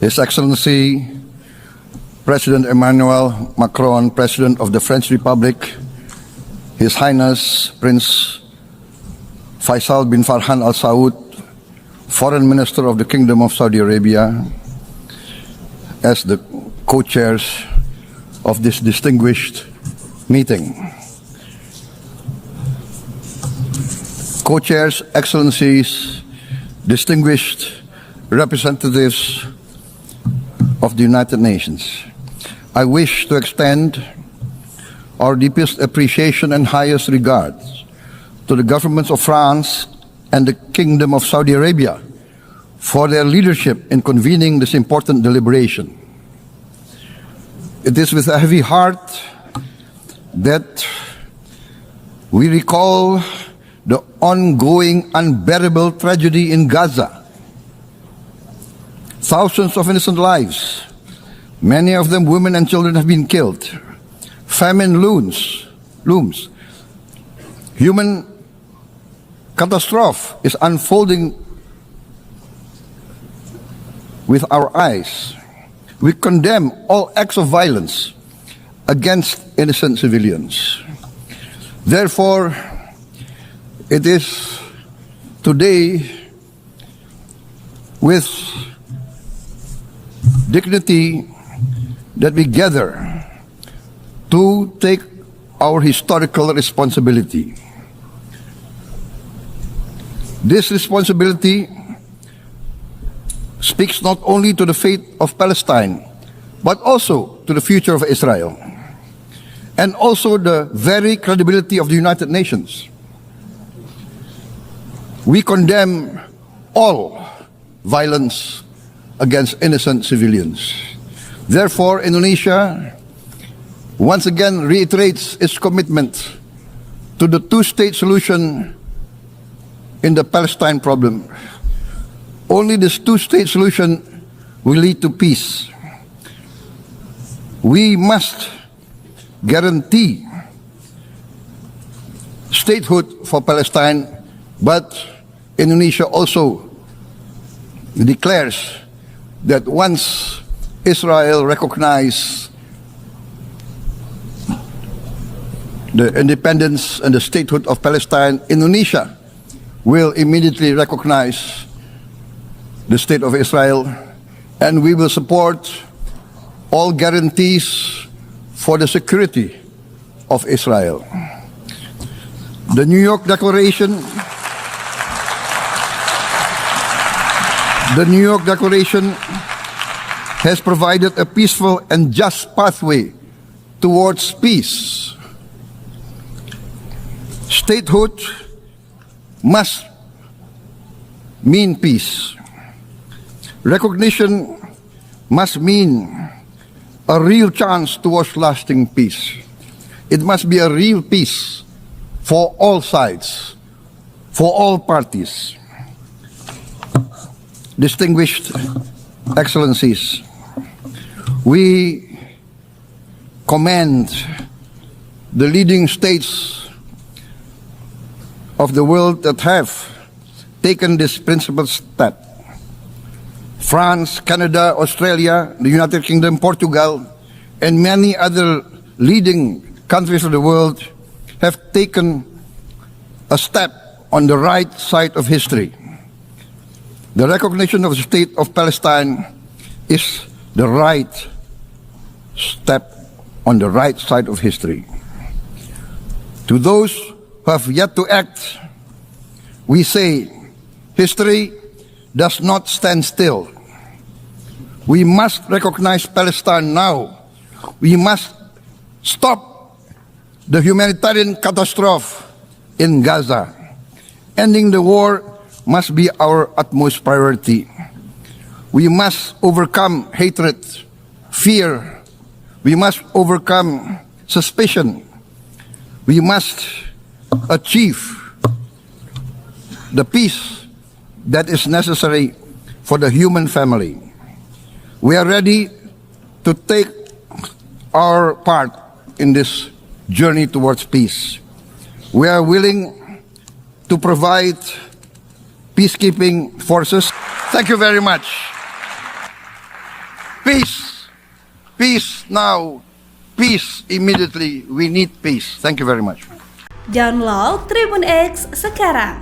His Excellency President Emmanuel Macron, President of the French Republic, His Highness Prince Faisal bin Farhan Al Saud, Foreign Minister of the Kingdom of Saudi Arabia, as the co-chairs of this distinguished meeting. Co-chairs, Excellencies, distinguished representatives of the United Nations, I wish to extend our deepest appreciation and highest regards to the governments of France and the Kingdom of Saudi Arabia for their leadership in convening this important deliberation. It is with a heavy heart that we recall the ongoing unbearable tragedy in Gaza. Thousands of innocent lives, many of them women and children, have been killed. Famine looms. Human catastrophe is unfolding with our eyes. We condemn all acts of violence against innocent civilians. Therefore, it is today with dignity that we gather to take our historical responsibility. This responsibility speaks not only to the fate of Palestine, but also to the future of Israel, and also the very credibility of the United Nations. We condemn all violence against innocent civilians. Therefore, Indonesia once again reiterates its commitment to the two-state solution in the Palestine problem. Only this two-state solution will lead to peace. We must guarantee statehood for Palestine, but Indonesia also declares that once Israel recognizes the independence and the statehood of Palestine, Indonesia will immediately recognize the state of Israel, and we will support all guarantees for the security of Israel. The New York Declaration has provided a peaceful and just pathway towards peace. Statehood must mean peace. Recognition must mean a real chance towards lasting peace. It must be a real peace for all sides, for all parties. Distinguished Excellencies, we commend the leading states of the world that have taken this principled step. France, Canada, Australia, the United Kingdom, Portugal, and many other leading countries of the world have taken a step on the right side of history. The recognition of the state of Palestine is the right step on the right side of history. To those who have yet to act, we say, history does not stand still. We must recognize Palestine now. We must stop the humanitarian catastrophe in Gaza. Ending the war must be our utmost priority. We must overcome hatred, fear. We must overcome suspicion. We must achieve the peace that is necessary for the human family. We are ready to take our part in this journey towards peace. We are willing to provide peacekeeping forces. Thank you very much. Peace. Peace now. Peace immediately. We need peace. Thank you very much. Download Tribun X sekarang.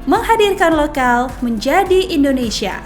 Menghadirkan lokal menjadi Indonesia.